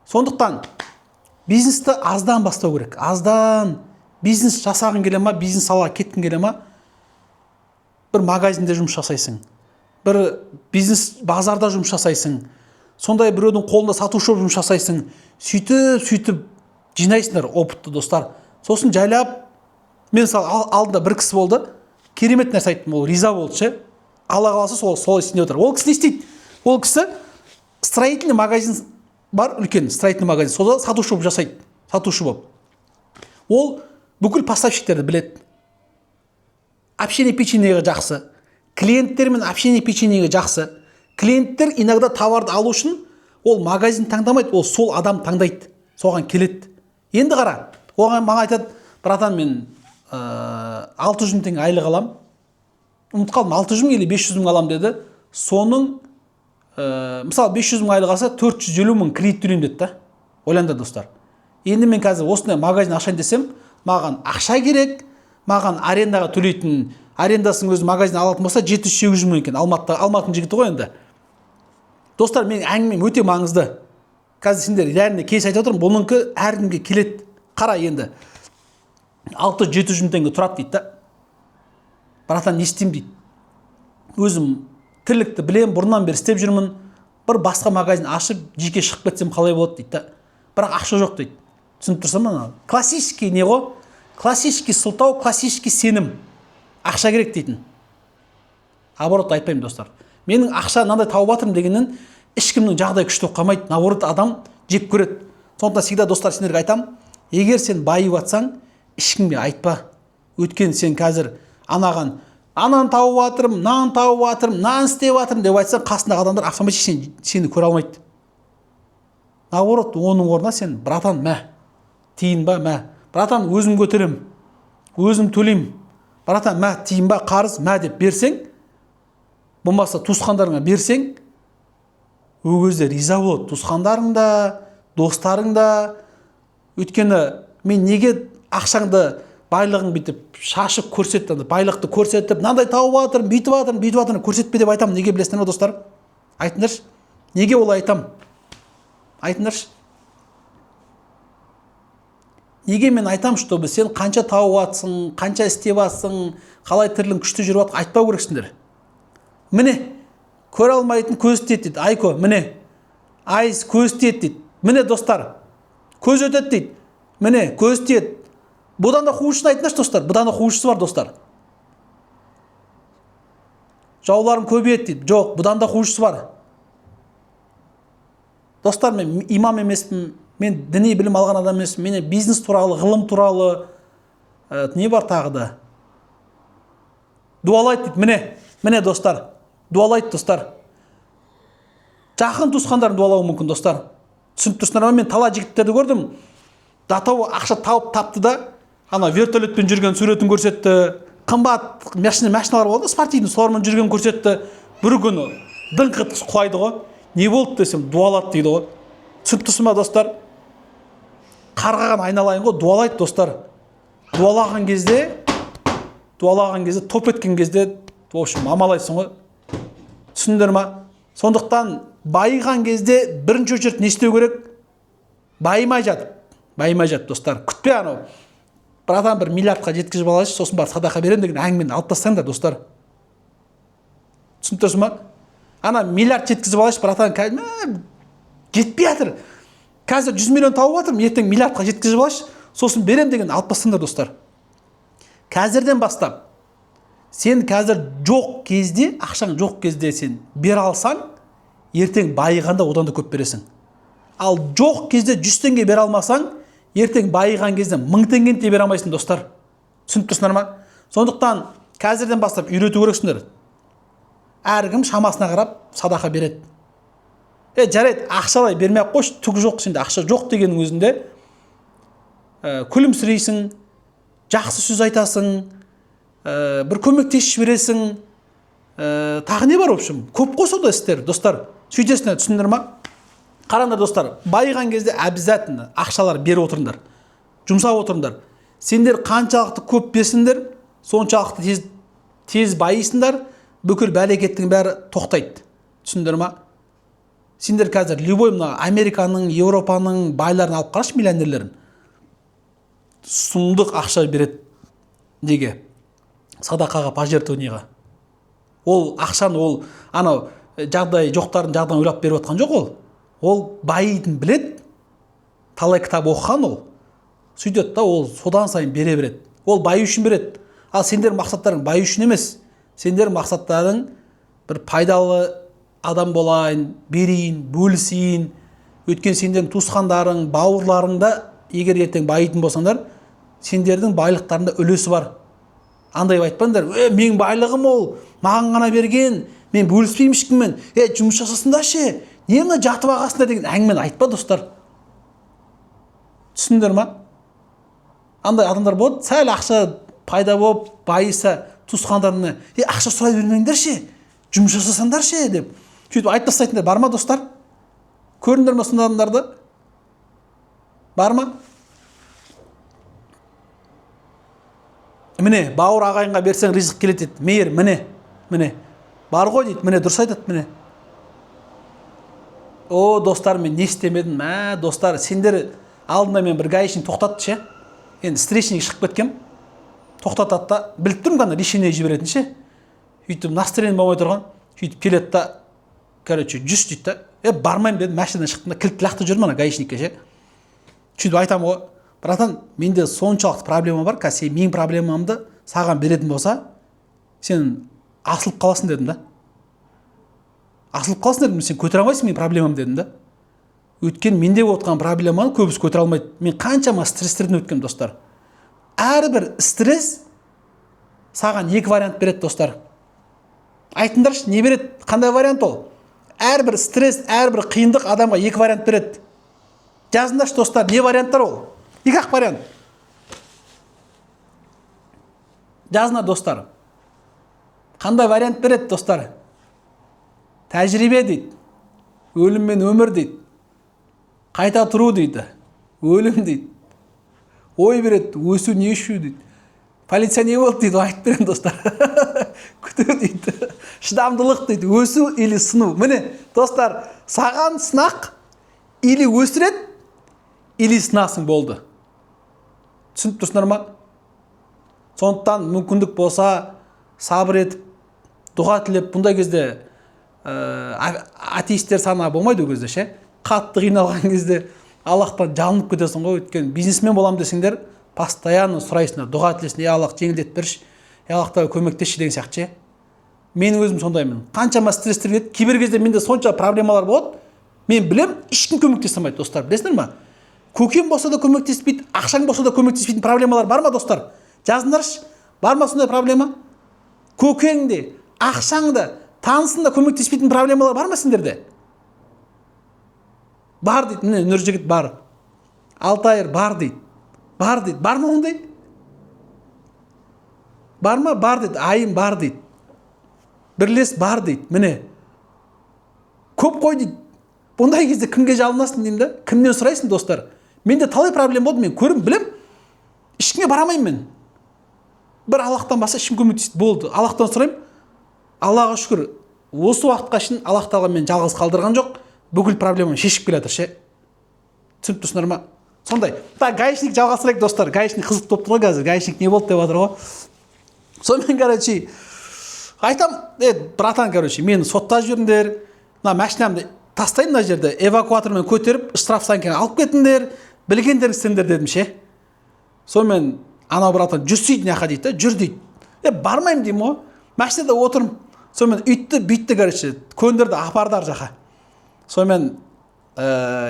Сондықтан бизнесті аздан бастау керек. Аздан бизнес жасағың келе ма, бизнес салаға кеткің келе ма? Бір магазинде жұмыс жасайсың. Бір бизнес базарда жұмыс жасайсың. Сондай біреудің қолында сатушы болып жұмыс жасайсың. Сөйтіп жинайсыңдар опытты достар. Сосын жайлап, мен алдында бір кісі болды, керемет нәрсе айттым, ол риза болды ше. Алла қаласа сол істейді отыр. Ол кісі не істейді? Ол кісі строительный магазин бар, үлкен строительный магазин. Сода сатушы болып жасайды. Сатушы болып. Ол бүкіл поставщиктерді біледі. Общение печеньеге жақсы. Клиенттермен общение печеньеге жақсы. Клиенттер иногда товарды алу үшін ол магазин таңдамайды, ол сол адам таңдайды. Соған келеді. Енді қара, оған маған айтады, братан, мен 600 теңге айлық алам. Ұмытып қалдым, 600 или 500 мың алам деді. Соның мысалы 500 мың айлық алса 450 мың кредит төлеймін деді да. Ойлаңдар достар. Енді мен қазір осындай магазин ашайын десем, маған ақша керек, маған арендаға төлейтін, арендасын өзі магазин алатын болса 700-800 мың екен. Алматының жігіті ғой енді. Достар, менің әңгімем өте маңызды. Қазір сендер реально кейс айтып отырмын, бұныңкі әркімге келеді. Қара енді 600-700 мың теңге тұрады дейді да. Братан, не істеймін дейді. Өзім тірлікті білем, бұрыннан бері істеп жүрмін. Бір басқа магазин ашып, жеке шығып кетсем қалай болады дейді да. Бірақ ақша жоқ дейді. Түсініп тұрсың ба? Классический не ғой? Классический сылтау, классический сенім. Ақша керек дейтін. Наоборот айтпаймын, достар. Менің ақша мынандай тауып жатырмын дегеннен ешкімнің жағдайы күшті болып қалмайды. Наоборот, адам жек көреді. Сондықтан всегда, достар, сендерге айтамын, егер сен байып жатсаң, ешкімге айтпа. Өйткені сен қазір анаған ананы тауып жатырмын, мынаны тауып жатырмын, мынаны істеп жатырмын деп айтсаң, қасындағы адамдар автоматически сені көре алмайды. Наоборот, оның орнына сен, братан, мә, тиын ба, мә, братан, өзім көтерем, өзім төлейм, братан, мә, тиын ба, қарыз, мә деп берсең, болмаса туысқандарыңа берсең, ол кезде риза болады туысқандарың да, достарың да. Өйткені мен неге ақшаңды, байлығың бүйтіп шашып көрсетті, байлықты көрсетіп, мынандай тауып жатырмын, бүйтіп жатырмын, көрсетпе деп айтамын. Неге білесіңдер ме, достар? Айтыңдаршы. Неге олай айтамын? Айтыңдаршы. Неге мен айтамын, чтобы сен қанша тауып жатсың, қанша істеп жатсың, қалай тірлігің күшті жүріп жатыр, айтпау керексіңдер. Міне, көре алмайтын көз тиеді дейді. Айко, міне. Айыз көз тиеді дейді. Міне, достар, көз өтеді дейді. Міне, көз тиеді. Бұдан да қуышын айтыңдаршы, достар. Бұдан да қуышысы бар, достар. Жауларым көбейеді дейді. Жоқ, бұдан да қуышысы бар. Достар, мен имам емеспін, мен діни білім алған адам емеспін. Мен бизнес туралы, ғылым туралы не бар тағы да? Дуалайды дейді. Міне, достар. Дуалайды, достар. Жақын туысқандарын дуалауы мүмкін, достар. Түсініп тұрсыңдар ма? Мен талай жігіттерді көрдім. Датау ақша тауып тапты да, ана вертолетпен жүрген суретін көрсетті. Қымбат машиналар болды, спортивный, солармен жүрген көрсетті. Бір күні дыңқ етіп құлайды ғой. Не болды десем, дуалады дейді ғой. Түсініп тұрсың ба, достар? Қарғаған айналайын ғой, дуалайды, достар. Дуалаған кезде, топ еткен кезде, в общем, амалайсың ғой. Түсіндіңдер ма? Сондықтан байыған кезде бірінші очередь не істеу керек? Байымай жат, достар. Күтпе анау. Братан, бір миллиардқа жеткізіп алайыншы, сосын бар садақа берем деген әңгімені алып тастаңдар, достар. Түсініп тұрсың ба? Ана миллиард жеткізіп алайыншы, братан, жетпей жатыр. Қазір 100 миллион тауып жатырмын, ертең миллиардқа жеткізіп алайыншы, сосын берем деген алып тастаңдар, достар. Қазірден бастап сен қазір жоқ кезде, ақшаң жоқ кезде сен бер алсаң, ертең байығанда одан да көп бересің. Ал жоқ кезде 100 теңге бер алмасаң, ертең байыған кезде 1000 теңгені де бер алмайсың, достар. Түсініп тұрсыңдар ма? Сондықтан қазірден бастап үйрету керексіңдер. Әркім шамасына қарап садақа береді. Жарайды, ақшалай бермей-ақ қойшы, түгі жоқ, сенде ақша жоқ дегеннің өзінде күлімсірейсің, жақсы сөз айтасың, бір көмектесіп жібересің, тағы не бар, в общем, көп қой сондай істер, достар. Сөйтесіңдер, түсіндіңдер ма? Қараңдар, достар, байыған кезде обязательно ақшалар беріп отырыңдар, жұмсап отырыңдар. Сендер қаншалықты көп берсіңдер, соншалықты тез байысыңдар, бүкіл бәлекеттің бәрі тоқтайды. Түсіндіңдер ма? Сендер қазір любой мына Американың, Европаның байларын алып қарашы, миллионерлерін. Сұмдық ақша береді. Неге? Садақаға, пожертвованиеға. Ол ақшаны, ол анау жағдай жоқтардың жағдайын ойлап беріп отқан жоқ ол. Ол байыдың білет, талай кітап оқыған ол. Сөйтеді да, ол содан сайын бере береді. Ол байы үшін береді. Ал сендер мақсаттарың байы үшін емес. Сендер мақсаттарың бір пайдалы адам болайын, берейін, бөлісейін. Өткен сендердің туысқандарың, бауырларыңда егер ертең байитын болсаңдар, сендердің байлықтарында үлесі бар. Андай айтпаңдар, менің байлығым ол, маған ғана берген, мен бөліспеймін ешкіммен. Жұмыс жасасындаршы, не мына жатып ағасында деген әңгімені айтпа, достар. Түсіндіңдер ма? Андай адамдар болады, сәл ақша пайда болып, байыса, туысқандарына, ақша сұрай бермеңдерші, жұмыс жасасаңдаршы деп. Сөйтіп айтып тастайтындар бар ма, достар? Көрдіңдер ме сондай адамдарды? Бар ма? Міне, бауыр ағайынға берсең ризық келеді дейді. Мейір, міне. Бар ғой дейді. Міне, дұрыс айтады, міне. О, достар, мен не істемедім? Достар, сендер алдында мен бір гаишник тоқтатты ше. Енді встречный шығып кеткем. Тоқтатады да, біліп тұрмын ғана решение жіберетін ше. Сөйтіп настроение болмай тұрған. Сөйтіп келеді да, короче, жүз дейді да. Бармаймын дедім, машинадан шықтым да, кілтті лақты жүрмін ана гаишникке ше. Сөйтіп айтамын ғой, братан, менде соншалықты проблема бар, қазір сен менің проблемамды саған беретін болса, сен асылып қаласың дедім да. Асылып қаласың дедім, сен көтере алмайсың менің проблемам дедім да. Өткен менде отқан проблеманы көбісі көтере алмайды. Мен қаншама стресстерден өткем, достар. Әрбір стресс саған екі вариант береді, достар. Айтыңдаршы, не береді? Қандай вариант ол? Әрбір стресс, әрбір қиындық адамға екі вариант береді. Жазыңдаршы, достар, не варианттар ол? Екі-ақ вариант. Жазыңдар, достар. Қандай вариант береді, достар? Тәжірибе дейді. Өлім мен өмір дейді. Қайта тұру дейді. Өлім дейді. Ой береді, өсу не ішу дейді. Полиция не болды дейді, айтып беремін, достар. Күту дейді. Шыдамдылық дейді. Өсу или сыну. Міне, достар, саған сынақ или өсіреді, или сынасың, болды. Түсініп тұрсыңдар ма? Сондықтан мүмкіндік болса, сабыр етіп, дұға тілеп, бұндай кезде атеисттер саны болмайды ол кезде ше. Қатты қиналған кезде Аллахтан жалынып кетесің ғой. Өйткені бизнесмен боламын десеңдер, постоянно сұрайсыңдар, дұға тілесің, Аллах жеңілдетіп берші, Аллахтан көмектесші деген сияқты ше. Мен өзім сондаймын. Қаншама стресстер келеді, кейбір кезде менде сонша проблемалар болады, мен білем, ешкім көмектесе алмайды, достар, білесіңдер ма? Көкем болса да көмектеспейді, ақшаң болса да көмектеспейтін проблемалар бар ма, достар? Жазыңдаршы, бар ма сондай проблема? Көкеңде, ақшаңда, танысында көмектеспейтін проблемалар бар ма сендерде? Бар дейді, міне Нұржігіт бар. Алтайыр бар дейді. Бар дейді. Бар ма ондай? Бар ма? Бар дейді. Айым бар дейді. Бірлес бар дейді. Міне. Көп қой дейді. Бұндай кезде кімге жалынасың деймін да? Кімнен сұрайсың, достар? Менде талай проблема болды, мен көрім, білем. Ешкімге барамаймын мен. Бір Аллахтан баса ешкім көмектеспейді, болды. Аллахтан сұраймын. Аллаға шүкір, осы уақытқа шейін Аллах тағала мені жалғыз қалдырған жоқ. Бүкіл проблеманы шешіп келатыр ше. Түсініп тұрсыңдар ма? Сондай. Гаишник жалғастырайық, достар. Гаишник қызық болып тұр ғой қазір. Гаишник не болды деп жатыр ғой. Сонымен, короче, айтам, братан, короче, мені сотта жүріңдер. Мына машинамды тастайын мына жерде, эвакуатормен көтеріп, штрафсанкені алып кетіңдер, білгендер істеңдер дедім ше. Сонымен анау братан жүрсейді мына жаққа дейді да, жүр дейді. Бармаймын деймін ғой. Машинада отырмын. Сонымен үйтті, бүйтті, короче, көндірді, апарды ар жаққа. Сонымен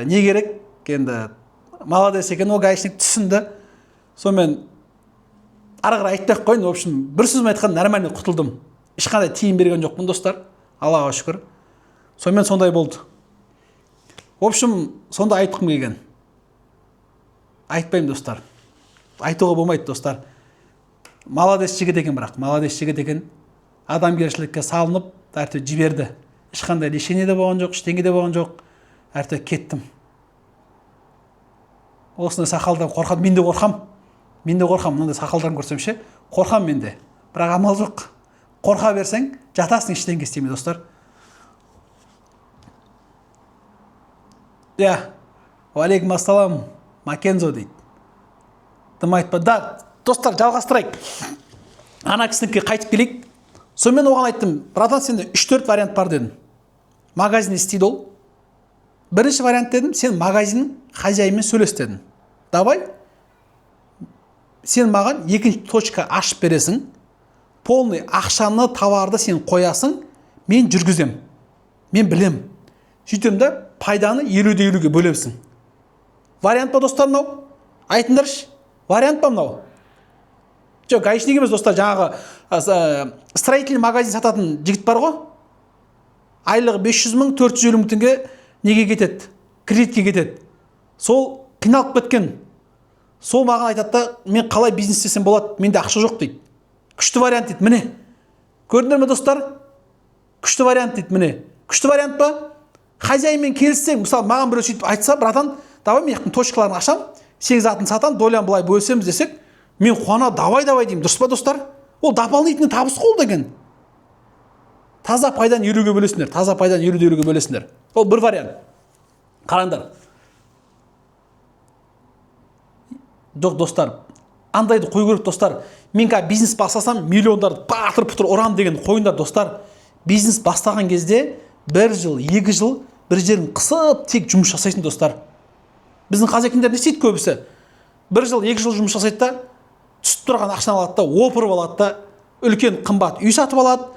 не керек? Енді молодец екен, ол гаишник түсінді. Сонымен ары қарай айтпай ақ қойын. В общем, бір сөзбен айтқан нормально құтылдым. Ешқандай тиын берген жоқпын, достар. Аллаға шүкір. Сонымен сондай болды. В общем, сонда айтқым келген. Айтпаймын, достар. Айтуға болмайды, достар. Молодец жігіт екен, бірақ молодец жігіт екен. Адамгершілікке салынып, әртү жіберді. Ешқандай решение де болған жоқ, ештеңе де болған жоқ. Әртү кеттім. Осындай сақалдан қорқам, мен де қорқам. Мен де қорқам, мынандай сақалдан көрсем ше, қорқам мен де. Бірақ амал жоқ. Қорқа берсең, жатасың ештеңе істемей, достар. Уалейкум ассалам, Макензо дейді. Дым айтпа. Да, достар, жалғастырайық. Ана кісінікі қайтып келейік. Сонымен оған айттым, братан, сенде 3-4 вариант бар дедім. Магазин істейді ол. Бірінші вариант дедім, сен магазин хозяймен сөйлес дедім. Давай, сен маған екінші точка ашып бересің, полный ақшаны, товарды сен қоясың, мен жүргізем. Мен білем. Сөйтем да, пайданы 50-50-ге бөлемсің. Вариант па, достар, мынау? Айтыңдаршы, вариант па мынау? Жоқ, гаишник емес, достар, жаңағы строительный магазин сататын жігіт бар ғой. Айлығы 500 мың, 450 мың теңге неге кетеді? Кредитке кетеді. Сол қиналып кеткен. Сол маған айтады да, мен қалай бизнес істесем болады? Менде ақша жоқ дейді. Күшті вариант дейді, міне. Көрдіңдер ме, достар? Күшті вариант дейді, міне. Күшті вариант па? Хозяймен келіссең, мысалы, маған біреу сөйтіп айтса, братан, давай мен точкаларын ашам, сен затын сатам, долян былай бөлсеміз десек, мен қуана давай деймін, дұрыс па, достар? Ол дополнительный табыс қол деген. Таза пайдан 50-ге бөлесіңдер, таза пайдан 50-ге бөлесіңдер. Ол бір вариант. Қараңдар. Жоқ достар, андайды қой көріп достар. Мен қазір бизнес бастасам, миллиондарды патыр пұтыр ұрам деген қойындар достар. Бизнес бастаған кезде 1 жыл, 2 жыл бір жерін қысып тек жұмыс жасайсың достар. Біздің қазекендер не істейді көбісі? 1 жыл, 2 жыл жұмыс жасайды да, түсіп тұрған ақшаны алады да, опырып алады да, үлкен қымбат үй сатып алады,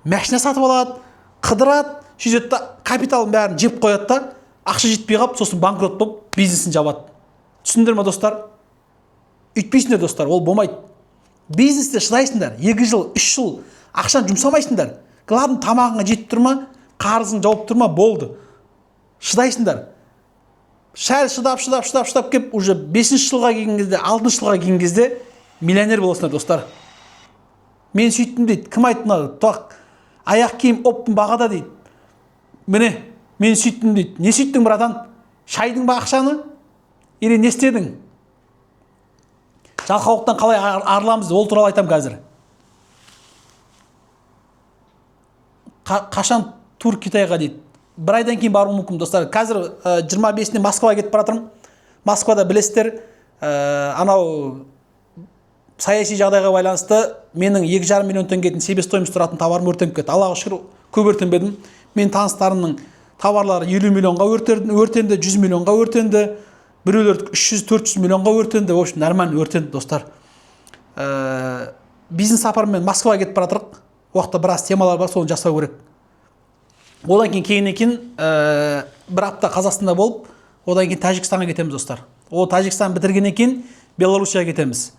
машина сатып алады, қыдырады, сөйтеді да, капиталын бәрін жеп қояды да, ақша жетпей қалып, сосын банкрот болып бизнесін жабады. Түсіндіңдер ме достар? Үйтпейсіңдер достар, ол болмайды. Бизнесте шыдайсыңдар, 2 жыл, 3 жыл ақшаны жұмсамайсыңдар. Главное, тамағыңа жетіп тұр ма, қарызың жауып тұр ма, болды. Шыдайсыңдар. Шәл шыдап кеп, уже 5-ші жылға келген кезде, 6-ші жылға келген кезде миллионер боласыңдар достар. Мен сөйттім дейді. Кім айтты мына? Тоқ аяқ киім оптың бағада дейді. Міне, мен сөйттім дейді. Не сөйттің братан? Шайдың ба ақшаны? Или не істедің? Жалқаулықтан қалай арыламыз? Ол туралы айтам қазір. Қашан тур Китайға дейді. 1 айдан кейін баруым мүмкін достар. Қазір 25-інде Москваға кетіп баратырмын. Москвада білесіздер, анау саяси жағдайға байланысты менің 2,5 миллион теңгеден себестоимость тұратын товарым өртеніп кетті. Аллаға шүкір, көп өртенбедім. Мен таныстарымның товарлары 50 миллионға өртенді, 100 миллионға өртенді, біреулер 300-400 миллионға өртенді. В общем, нормально өртенді достар. Бизнес сапармен Москваға кетіп баратырық. Уақытта біраз темалар бар, соны жасау керек. Одан кейін 1 апта Қазақстанда болып, одан кейін Тәжікстанға кетеміз достар. Ол Тәжікстан бітіргеннен кейін Белоруссияға кетеміз.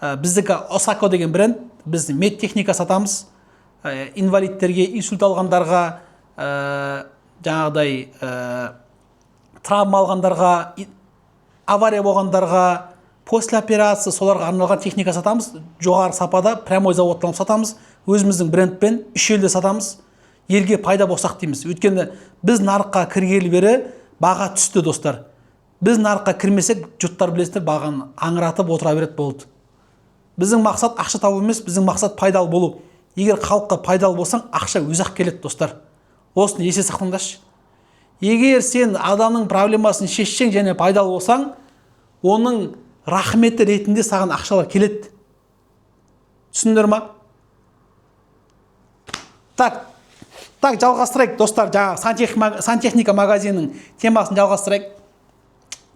Біздікі Осако деген бренд, біз медтехника сатамыз. Инвалидтерге, инсульт алғандарға, жаңағыдай травма алғандарға, авария болғандарға, после операция соларға арналған техника сатамыз. Жоғары сапада прямой заводтан сатамыз. Өзіміздің брендпен 3 елде сатамыз. Елге пайда болсақ дейміз. Өйткені біз нарыққа кіргелі бері баға түсті достар. Біз нарыққа кірмесек, жұрттар білесіздер, бағаны аңыратып отыра береді болды. Біздің мақсат ақша табу емес, біздің мақсат пайдалы болу. Егер халыққа пайдалы болсаң, ақша өзі-ақ келеді достар. Осыны есе сақтаңдаршы. Егер сен адамның проблемасын шешсең және пайдалы болсаң, оның рахметі ретінде саған ақшалар келеді. Түсіндіңдер ма? Так, жалғастырайық достар, жаңа сантехника магазинінің темасын жалғастырайық.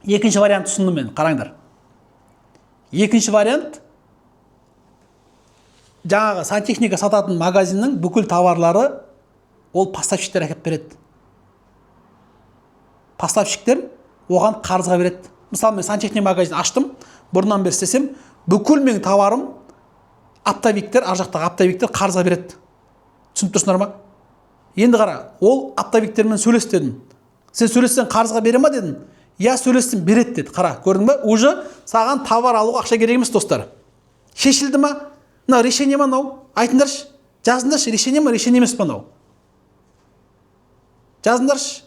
Екінші вариант ұсындым мен, қараңдар. Екінші вариант, жаңағы сантехника сататын магазиннің бүкіл товарлары ол поставщиктер әкеп береді. Поставщиктер оған қарызға береді. Мысалы, мен сантехника магазин аштым, бұрыннан бері істесем, бүкіл менің товарым оптовиктер, ар жақтағы оптовиктер қарызға береді. Түсініп тұрсыңдар ма? Енді қара, ол оптовиктермен сөйлес дедім. Сен сөйлессең қарызға бере ма дедің? Я сөйлестім, береді деді. Қара, көрдің бе? Уже саған товар алуға ақша керек емес достар. Шешілді ма? Мына решение ма мынау? Айтыңдаршы. Жазыңдаршы, решение ма, решение емес па мынау? Жазыңдаршы.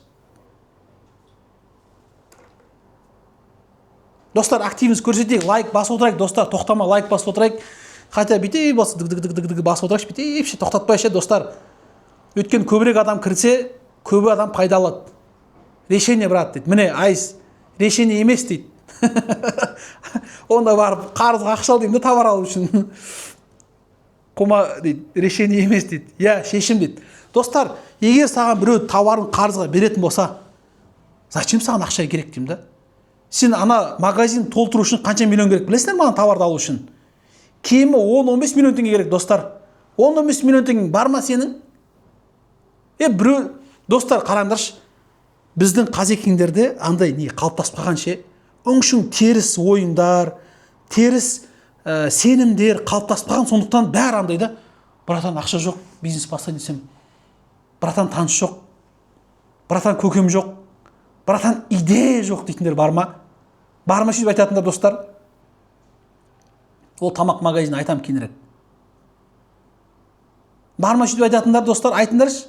Достар, активность көрсетейік, лайк басып отырайық, достар, тоқтама, лайк басып отырайық. Хотя бите басып отырайықшы, бите тоқтатпайшы достар. Өткен көбірек адам кірсе, көбі адам пайда алады. Решение брат дейді. Міне, айыз, решение емес дейді. Онда барып қарызға ақша ал деймін, товар алу үшін. Қома дейді, решение емес дейді. Я, шешім дейді. Достар, егер саған біреу товарын қарызға беретін болса, зачем саған ақша керек деймін да? Сен ана магазин толтыру үшін қанша миллион керек білесіңдер ма товарды алу үшін? Кемі 10-15 миллион теңге керек достар. 10-15 миллион теңге бар ма сенің? Біреу, достар, қараңдаршы, біздің қазекеңдерде андай не қалыптасып қалған ше, өңшің теріс ойындар, теріс сенімдер қалыптасып қалған, сондықтан бәрі андай да, братан ақша жоқ, бизнес бастайын десем, братан таныс жоқ, братан көкем жоқ, братан идея жоқ дейтіндер бар ма? Бар ма сөйтіп айтатындар достар? Ол тамақ магазины айтам кейінірек. Бар ма сөйтіп айтатындар достар? Айтыңдаршы.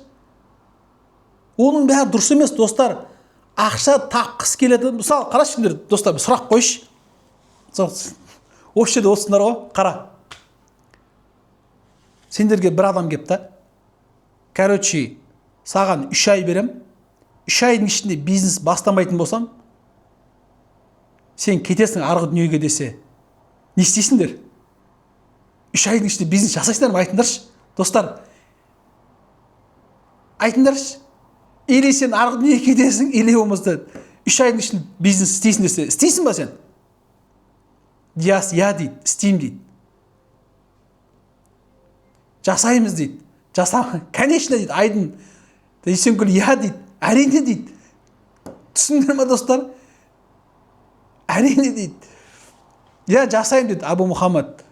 Оның бәрі дұрыс емес достар. Ақша тапқысы келеді. Мысалы, қарашыңдар достар, бір сұрақ қойшы. Осы жерде осындар ғой, қара. Сендерге бір адам кеп та, короче, саған 3 ай берем, 3 айдың ішінде бизнес бастамайтын болсам, сен кетесің арғы дүниеге десе, не істейсіңдер? 3 айдың ішінде бизнес жасайсыңдар ма? Айтыңдаршы, достар. Айтыңдаршы. Или сен арғы дүниеге кетесің, или болмаса 3 айдың ішінде бизнес істейсің десе, істейсің ба сен? Я дейді, істеймін дейді. Жасаймыз дейді. Конечно дейді, айдын. Есенгүл я дейді, әрине дейді. Түсіндіңдер ма, достар? Әрине дейді. Я жасаймын дейді Абу Мұхаммад.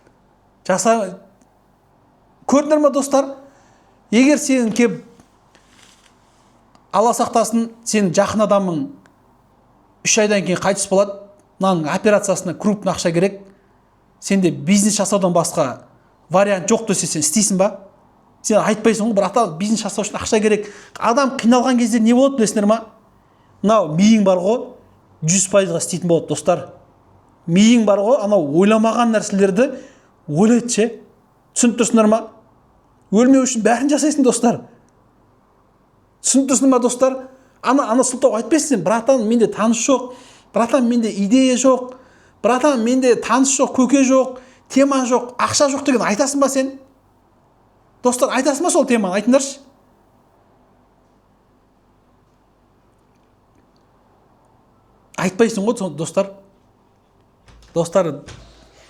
Көрдіңдер ма, достар? Егер сенің кеп Алла сақтасын, сен жақын адамың 3 айдан кейін қайтыс болады, мынаның операциясына крупный ақша керек, сенде бизнес жасаудан басқа вариант жоқ десе, сен істейсің ба? Сен айтпайсың ғой, бірақ бизнес жасау үшін ақша керек. Адам қиналған кезде не болады білесіңдер ма? Мынау миың бар ғой, 100%-ға істейтін болады, достар. Миың бар ғой, анау ойламаған нәрселерді ойлайды ше. Түсініп тұрсыңдар ма? Өлмеу үшін бәрін жасайсың, достар. Түсініп тұрсыңдар ма, достар? Ана сылтау айтпайсың сен, братан, менде таныс жоқ, братан, менде идея жоқ, братан, менде таныс жоқ, көке жоқ, тема жоқ, ақша жоқ деген айтасың ба сен? Достар, айтасың ба сол теманы? Айтыңдаршы. Айтпайсың ғой, достар. Достар,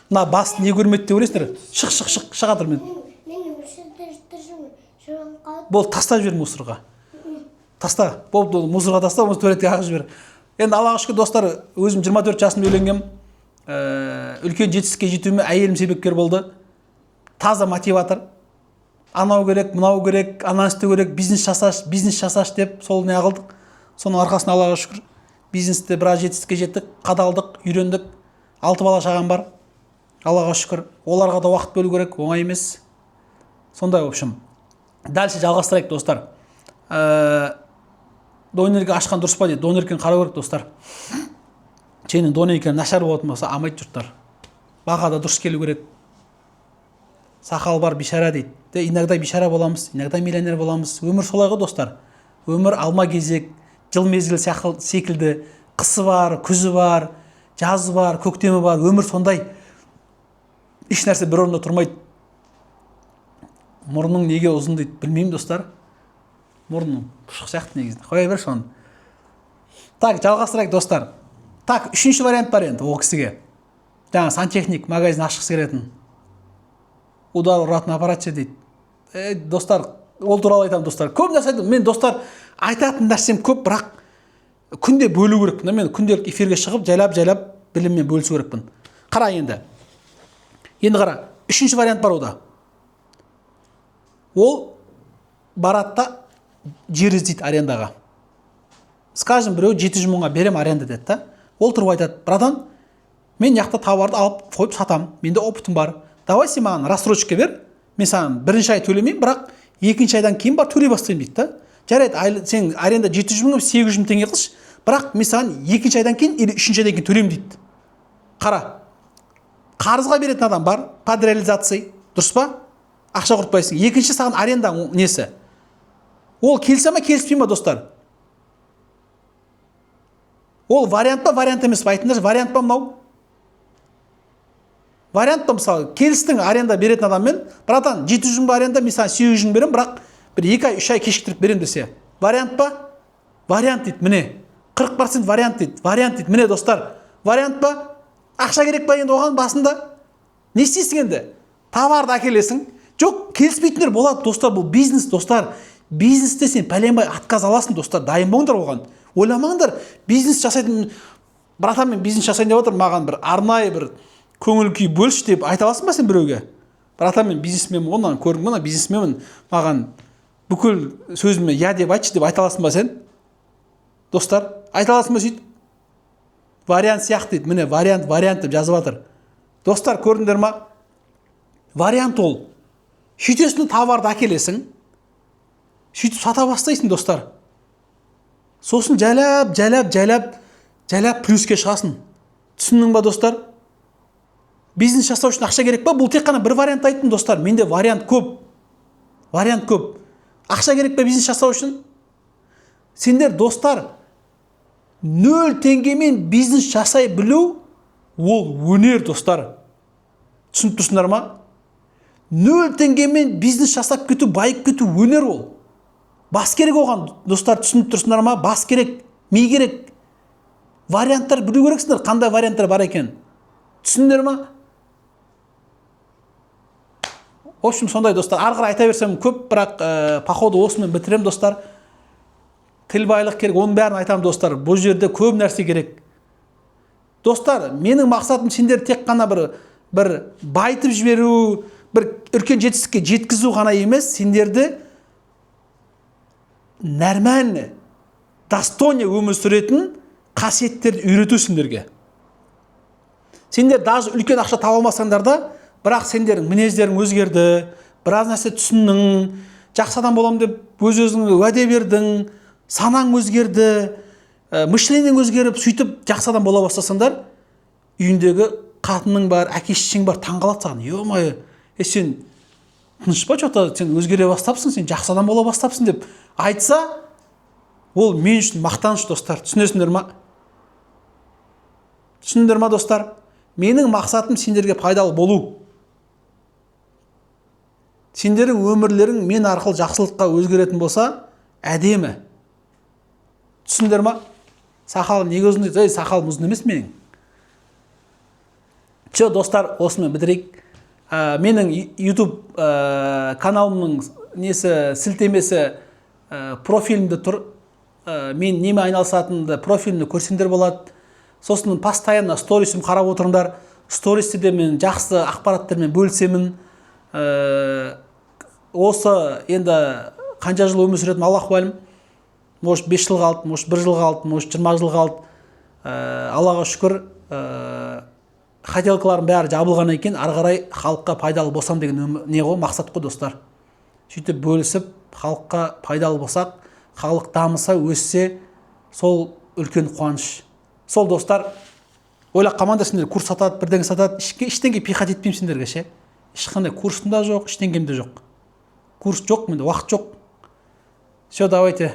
мына бас не көрмеді деп ойлайсыңдар? Шық жатыр мен. Бол, таста жібер мусорға. Таста, болды, мусорға таста, оны туалетке ағып жібер. Енді Аллаға шүкір, достар, өзім 24 жасымда үйленгем. Үлкен жетістікке жетуіме әйелім себепкер болды. Таза мотиватор. Анау керек, мынау керек, ананы істеу керек, бизнес жасаш деп сол не қылдық. Соның арқасында Аллаға шүкір бизнесте біраз жетістікке жеттік, қадалдық, үйрендік. 6 бала шағам бар. Аллаға шүкір. Оларға да уақыт бөлу керек, оңай емес. Сондай, в общем. Дальше жалғастырайық, достар. Донерге ашқан дұрыс па дейді. Донерген қарау керек, достар. Сенің донерген нашар болатын болса, амайды жұрттар. Баға да дұрыс келу керек. Сақал бар бишара дейді. Иногда бишара боламыз, иногда миллионер боламыз. Өмір солай ғой, достар. Өмір алма кезек, жыл мезгіл секілді. Қысы бар, күзі бар, жазы бар, көктемі бар. Өмір сондай. Еш нәрсе бір орында тұрмайды. Мұрның неге ұзын дейді, білмеймін, достар. Мұрның пұшық сияқты негізінде. Қоя бер соны. Так, жалғастырайық, достар. Так, 3-ші вариант бар енді ол кісіге. Жаңа сантехник магазин ашқысы келетін. Удар ұратын аппаратшы дейді. Достар, ол туралы айтамын, достар. Көп нәрсе айтамын. Мен, достар, айтатын нәрсем көп, бірақ күнде бөлу керекпін. Мен күнделік эфирге шығып, жайлап біліммен бөлісу керекпін. Қара енді. Енді қара. 3-ші вариант бар ода. Ол баратта жер іздейді арендаға. Скажем, біреу 700 мыңға берем аренда деді да. Ол тұрып айтады, братан, мен яқта тауарды алып қойып сатам, менде опытым бар. Давай сен маған рассрочка бер, мен саған бірінші ай төлемеймін, бірақ екінші айдан кейін бар төлей бастаймын дейді да. Жарайды, сен аренда 700 мың, 800 мың теңге қылшы, бірақ мен саған екінші айдан кейін или үшінші айдан кейін төлеймін дейді. Қара, қарызға беретін адам бар, под реализацией, дұрыс па? Ақша құртпайсың. Екінші саған аренда несі? Ол келсе ме, келіспей ме, достар? Ол вариант па, вариант емес па? Айтыңдар, вариант па мынау? Вариант па, мысалы, келістің аренда беретін адаммен, братан, 700 мың аренда, мен саған 800 мың берем, бірақ бір 2 ай, 3 ай кешіктіріп берем десе. Вариант па? Вариант дейді, міне. 40% вариант дейді. Вариант дейді, міне, достар. Вариант па? Ақша керек па енді оған басында? Не істейсің енді? Товарды әкелесің. Жоқ, келіспейтіндер болады, достар, бұл бизнес, достар. Бизнесте сен пәленбай отказ аласың, достар, дайын болыңдар оған. Ойламаңдар, бизнес жасайтын, братан, мен бизнес жасайын деп отыр, маған бір арнайы бір көңіл күй бөлші деп айта аласың ба сен біреуге? Братан, мен бизнесменмін, онан көрдің бе, бизнесменмін, маған бүкіл сөзіме я деп айтшы деп айта аласың ба сен? Достар, айта аласың ба сөйтіп? Вариант сияқты дейді, міне, вариант деп жазып жатыр. Достар, көрдіңдер ма? Вариант ол. Шүйтесіне товарды әкелесің, сөйтіп сата бастайсың, достар. Сосын жайлап плюске шығасың. Түсіндің ба, достар? Бизнес жасау үшін ақша керек па? Бұл тек қана бір вариант айттым, достар. Менде вариант көп. Ақша керек па бизнес жасау үшін? Сендер достар, 0 теңгемен бизнес жасай білу, ол өнер достар. Түсініп тұрсыңдар ма? 0 теңгемен бизнес жасап кету, байып кету өнер ол. Бас керек оған, достар, түсініп тұрсыңдар ма? Бас керек, ми керек. Варианттар білу керексіңдер, қандай варианттар бар екен. Түсіндіңдер ма? В общем, сондай достар. Ары қарай айта берсем көп, бірақ походу осымен бітірем достар. Тіл байлық керек, оның бәрін айтамын достар. Бұл жерде көп нәрсе керек. Достар, менің мақсатым сендер тек қана бір байтып жіберу, бір үлкен жетістікке жеткізу ғана емес, сендерді нормально, достойно өмір сүретін қасиеттерді үйрету сендерге. Сендер даже үлкен ақша таба алмасаңдар да, бірақ сендердің мінездерің өзгерді, біраз нәрсе түсіндің, жақсы адам боламын деп өз-өзіңе уәде бердің, санаң өзгерді, мышлениең өзгеріп, сөйтіп жақсы адам бола бастасаңдар, үйіндегі қатының бар, әке-шешең бар, таңғалады саған. Е-мое, сен тыныш па, что-то сен өзгере бастапсың, сен жақсы адам бола бастапсың деп айтса, ол мен үшін мақтаныш достар. Түсінесіңдер ма? Түсіндіңдер ма достар? Менің мақсатым сендерге пайдалы болу. Сендердің өмірлерің мен арқылы жақсылыққа өзгеретін болса, әдемі. Түсіндіңдер ма? Сақалым неге ұзын дейді? Сақалым ұзын емес менің. Че, достар, осымен бітірейік. Менің YouTube каналымның сілтемесі профилімде тұр. Мен неме айналысатынымды профилімде көрсеңдер болады. Сосын постоянно сторисім қарап отырыңдар. Стористе мен жақсы ақпараттармен бөлісемін. Осы енді қанша жыл өмір сүретін Аллах мәлім. Может 5 жылға алды, может 1 жылға алды, может 20 жылға алды. Аллаға шүкір, хотелкаларым бәрі жабылған екен, ары қарай халыққа пайдалы болсам деген не ғой, мақсат қой достар. Сөйтіп бөлісіп, халыққа пайдалы болсақ, халық дамыса, өссе, сол үлкен қуаныш. Сол достар, ойлап қалмаңдар сендер курс сатады, бірдеңе сатады, ештеңе пихат етпеймін сендерге ше. Ешқандай курсым да жоқ, ештеңем де жоқ. Курс жоқ, менде уақыт жоқ. Все, давайте.